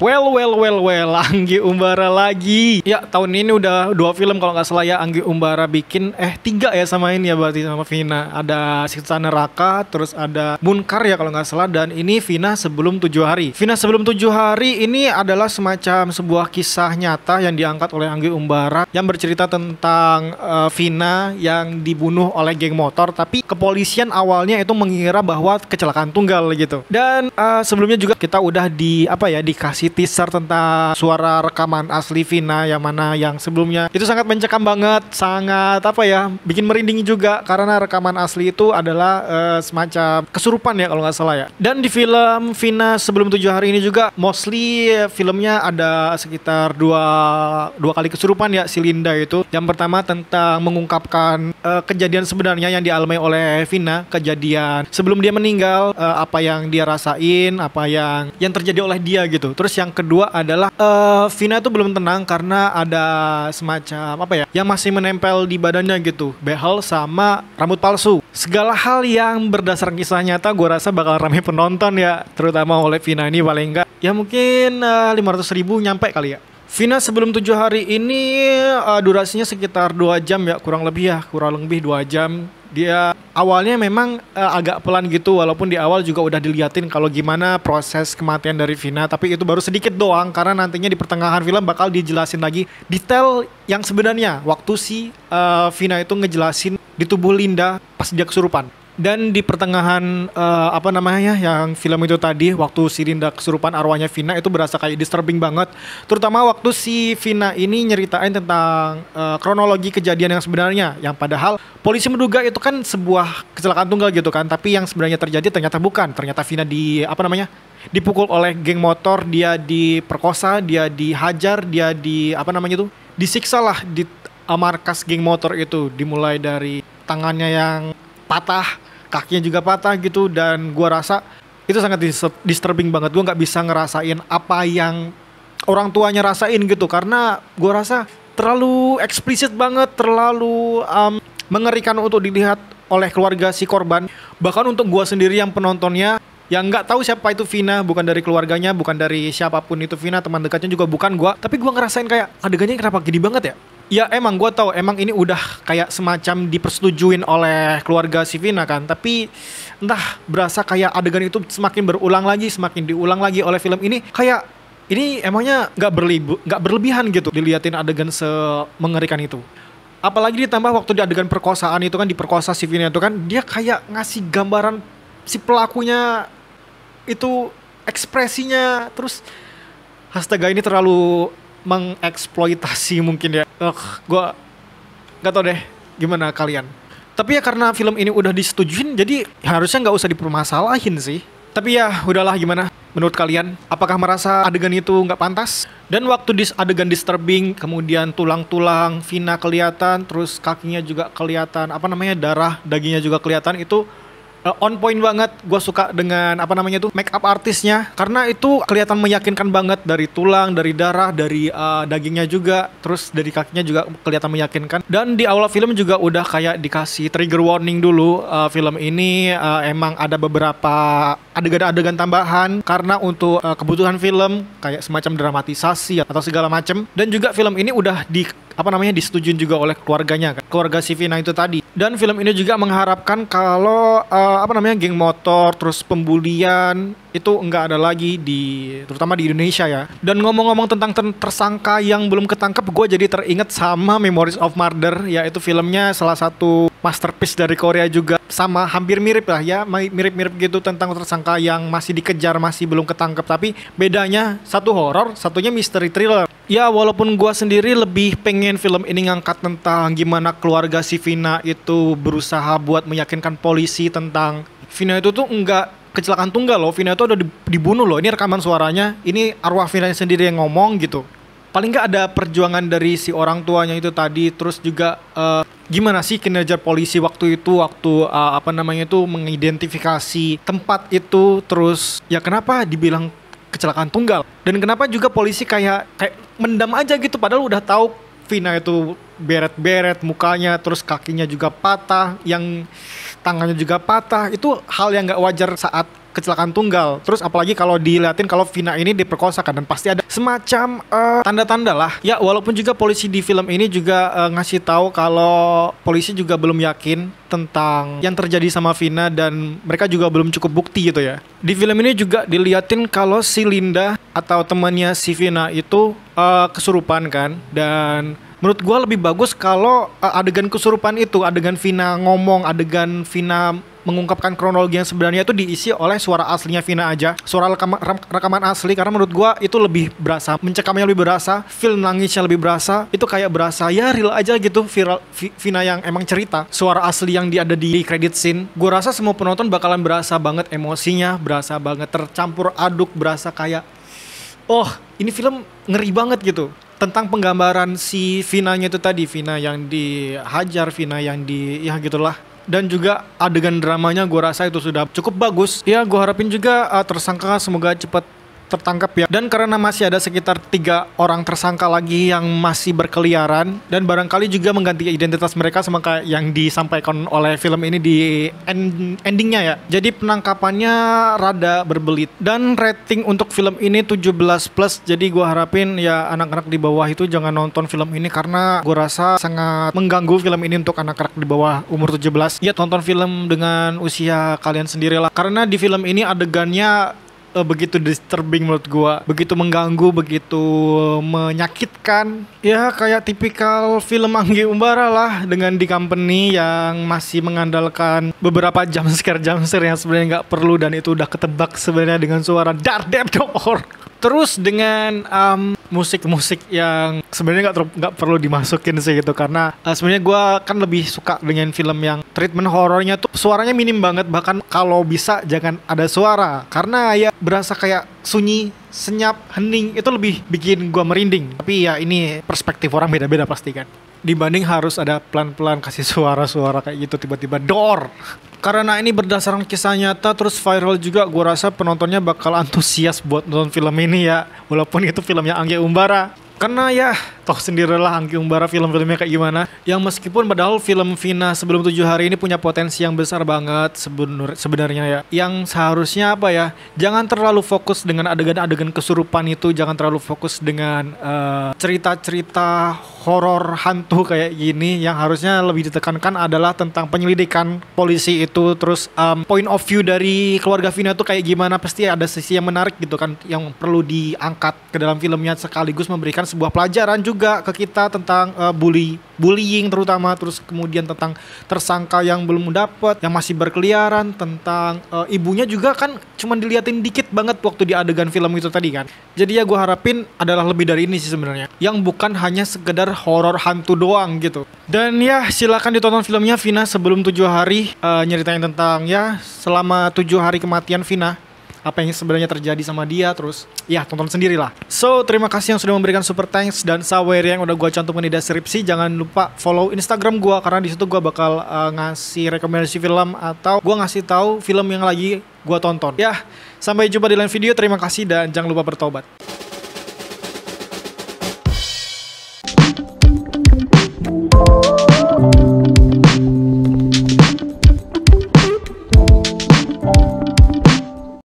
Well, Anggi Umbara lagi. Ya, tahun ini udah 2 film kalau nggak salah ya Anggi Umbara bikin. 3 ya sama ini ya berarti sama Vina. Ada Siksa Neraka, terus ada Munkar ya kalau nggak salah. Dan ini Vina Sebelum 7 Hari. Vina Sebelum 7 Hari ini adalah semacam sebuah kisah nyata yang diangkat oleh Anggi Umbara yang bercerita tentang Vina yang dibunuh oleh geng motor. Tapi kepolisian awalnya itu mengira bahwa kecelakaan tunggal gitu. Dan sebelumnya juga kita udah dikasih teaser tentang suara rekaman asli Vina yang mana yang sebelumnya itu sangat mencekam banget, sangat bikin merinding juga karena rekaman asli itu adalah semacam kesurupan ya kalau nggak salah ya. Dan di film Vina Sebelum 7 Hari ini juga mostly filmnya ada sekitar dua kali kesurupan ya si Linda itu. Yang pertama tentang mengungkapkan kejadian sebenarnya yang dialami oleh Vina, kejadian sebelum dia meninggal, apa yang dia rasain, apa yang terjadi oleh dia gitu. Terus yang kedua adalah Vina itu belum tenang karena ada semacam yang masih menempel di badannya gitu, behel sama rambut palsu. Segala hal yang berdasarkan kisah nyata gue rasa bakal ramai penonton ya, terutama oleh Vina ini paling enggak ya mungkin 500.000 nyampe kali ya. Vina Sebelum 7 Hari ini durasinya sekitar 2 jam ya, kurang lebih 2 jam. Dia awalnya memang agak pelan gitu, walaupun di awal juga udah diliatin kalau gimana proses kematian dari Vina, tapi itu baru sedikit doang karena nantinya di pertengahan film bakal dijelasin lagi detail yang sebenarnya waktu si Vina itu ngejelasin di tubuh Linda pas dia kesurupan. Dan di pertengahan yang film itu tadi waktu si Linda kesurupan arwahnya Vina itu berasa kayak disturbing banget, terutama waktu si Vina ini nyeritain tentang kronologi kejadian yang sebenarnya, yang padahal polisi menduga itu kan sebuah kecelakaan tunggal gitu kan, tapi yang sebenarnya terjadi ternyata bukan. Ternyata Vina dipukul oleh geng motor, dia diperkosa, dia dihajar, dia disiksa lah di markas geng motor itu, dimulai dari tangannya yang patah, kakinya juga patah gitu. Dan gua rasa itu sangat disturbing banget. Gua nggak bisa ngerasain apa yang orang tuanya rasain gitu, karena gua rasa terlalu eksplisit banget, terlalu mengerikan untuk dilihat oleh keluarga si korban. Bahkan untuk gua sendiri yang penontonnya yang nggak tahu siapa itu Vina, bukan dari keluarganya, bukan dari siapapun itu Vina, teman dekatnya juga bukan gua, tapi gua ngerasain kayak adegannya kenapa gini banget ya. Ya emang gue tahu emang ini udah kayak semacam dipersetujuin oleh keluarga si Vina kan, tapi entah berasa kayak adegan itu semakin berulang lagi, semakin diulang lagi oleh film ini. Kayak ini emangnya nggak berlebihan gitu diliatin adegan semengerikan itu. Apalagi ditambah waktu di adegan perkosaan itu kan, diperkosa si Vina itu kan, dia kayak ngasih gambaran si pelakunya itu ekspresinya, terus astaga ini terlalu mengeksploitasi mungkin ya. Gue gak tau deh gimana kalian. Tapi ya karena film ini udah disetujuin, jadi harusnya gak usah dipermasalahin sih. Tapi ya udahlah, gimana menurut kalian? Apakah merasa adegan itu gak pantas? Dan waktu adegan disturbing, kemudian tulang-tulang Vina kelihatan, terus kakinya juga kelihatan, darah, dagingnya juga kelihatan, itu on point banget. Gue suka dengan make up artisnya, karena itu kelihatan meyakinkan banget, dari tulang, dari darah, dari dagingnya juga, terus dari kakinya juga kelihatan meyakinkan. Dan di awal film juga udah kayak dikasih trigger warning dulu, film ini emang ada beberapa adegan-adegan tambahan karena untuk kebutuhan film, kayak semacam dramatisasi atau segala macem. Dan juga film ini udah disetujuin juga oleh keluarganya kan, keluarga si Vina itu tadi. Dan film ini juga mengharapkan kalau geng motor terus pembulian itu enggak ada lagi terutama di Indonesia ya. Dan ngomong-ngomong tentang tersangka yang belum ketangkep, gue jadi teringat sama Memories of Murder, yaitu filmnya salah satu masterpiece dari Korea juga, sama hampir mirip lah ya, mirip-mirip gitu tentang tersangka yang masih dikejar, masih belum ketangkep, tapi bedanya satu horor, satunya mystery thriller. Ya walaupun gue sendiri lebih pengen film ini ngangkat tentang gimana keluarga si Vina itu berusaha buat meyakinkan polisi tentang Vina itu tuh enggak kecelakaan tunggal loh, Vina itu udah dibunuh loh, ini rekaman suaranya, ini arwah Vina sendiri yang ngomong gitu. Paling nggak ada perjuangan dari si orang tuanya itu tadi. Terus juga gimana sih kinerja polisi waktu itu, mengidentifikasi tempat itu. Terus ya kenapa dibilang kecelakaan tunggal, dan kenapa juga polisi kayak mendam aja gitu, padahal udah tahu Vina itu beret-beret mukanya, terus kakinya juga patah, yang tangannya juga patah. Itu hal yang nggak wajar saat kecelakaan tunggal. Terus apalagi kalau diliatin kalau Vina ini diperkosa kan, dan pasti ada semacam tanda-tanda lah. Ya walaupun juga polisi di film ini juga ngasih tahu kalau polisi juga belum yakin tentang yang terjadi sama Vina dan mereka juga belum cukup bukti gitu ya. Di film ini juga diliatin kalau si Linda atau temannya si Vina itu kesurupan kan, dan menurut gue lebih bagus kalau adegan kesurupan itu, adegan Vina ngomong, adegan Vina mengungkapkan kronologi yang sebenarnya itu diisi oleh suara aslinya Vina aja, suara rekaman asli, karena menurut gue itu lebih berasa, mencekamnya lebih berasa, feel nangisnya lebih berasa, itu kayak berasa ya real aja gitu, Vina yang emang cerita, suara asli yang ada di credit scene. Gue rasa semua penonton bakalan berasa banget emosinya, berasa banget tercampur aduk, berasa kayak oh ini film ngeri banget gitu. Tentang penggambaran si Vinanya itu tadi, Vina yang dihajar, Vina yang ya gitulah. Dan juga adegan dramanya gue rasa itu sudah cukup bagus. Ya gue harapin juga tersangka semoga cepat tertangkap ya. Dan karena masih ada sekitar 3 orang tersangka lagi yang masih berkeliaran, dan barangkali juga mengganti identitas mereka sama kayak yang disampaikan oleh film ini di endingnya ya. Jadi penangkapannya rada berbelit. Dan rating untuk film ini 17+. Jadi gue harapin ya anak-anak di bawah itu jangan nonton film ini, karena gue rasa sangat mengganggu film ini untuk anak-anak di bawah umur 17. Ya tonton film dengan usia kalian sendirilah, karena di film ini adegannya begitu disturbing menurut gua, begitu mengganggu, begitu menyakitkan. Ya kayak tipikal film Anggi Umbara lah, dengan di company yang masih mengandalkan beberapa jump scare yang sebenarnya nggak perlu, dan itu udah ketebak sebenarnya dengan suara Dar Der Dor. Terus dengan musik-musik yang sebenarnya nggak perlu dimasukin sih gitu, karena sebenarnya gue kan lebih suka dengan film yang treatment horornya tuh suaranya minim banget, bahkan kalau bisa jangan ada suara, karena ya berasa kayak sunyi, senyap, hening, itu lebih bikin gue merinding. Tapi ya ini perspektif orang beda-beda pasti kan, dibanding harus ada pelan-pelan kasih suara-suara kayak gitu tiba-tiba dor. Karena ini berdasarkan kisah nyata terus viral juga, gue rasa penontonnya bakal antusias buat nonton film ini ya, walaupun itu filmnya Anggi Umbara. Karena ya toh sendirilah Anggi Umbara film-filmnya kayak gimana, yang meskipun padahal film Vina sebelum 7 hari ini punya potensi yang besar banget sebenarnya ya, yang seharusnya apa ya, jangan terlalu fokus dengan adegan-adegan kesurupan itu, jangan terlalu fokus dengan cerita-cerita horor hantu kayak gini. Yang harusnya lebih ditekankan adalah tentang penyelidikan polisi itu, terus point of view dari keluarga Vina tuh kayak gimana, pasti ada sisi yang menarik gitu kan yang perlu diangkat ke dalam filmnya, sekaligus memberikan sebuah pelajaran juga ke kita tentang bullying terutama, terus kemudian tentang tersangka yang belum dapat, yang masih berkeliaran, tentang ibunya juga kan cuman diliatin dikit banget waktu di adegan film itu tadi kan. Jadi ya gue harapin adalah lebih dari ini sih sebenarnya, yang bukan hanya sekedar horor hantu doang gitu. Dan ya silakan ditonton filmnya Vina sebelum 7 hari, nyeritain tentang ya selama 7 hari kematian Vina, apa yang sebenarnya terjadi sama dia. Terus ya tonton sendiri lah. So terima kasih yang sudah memberikan super thanks dan sawer yang udah gue cantumkan di deskripsi. Jangan lupa follow Instagram gue, karena di situ gue bakal ngasih rekomendasi film atau gue ngasih tahu film yang lagi gue tonton. Ya sampai jumpa di lain video. Terima kasih dan jangan lupa bertobat.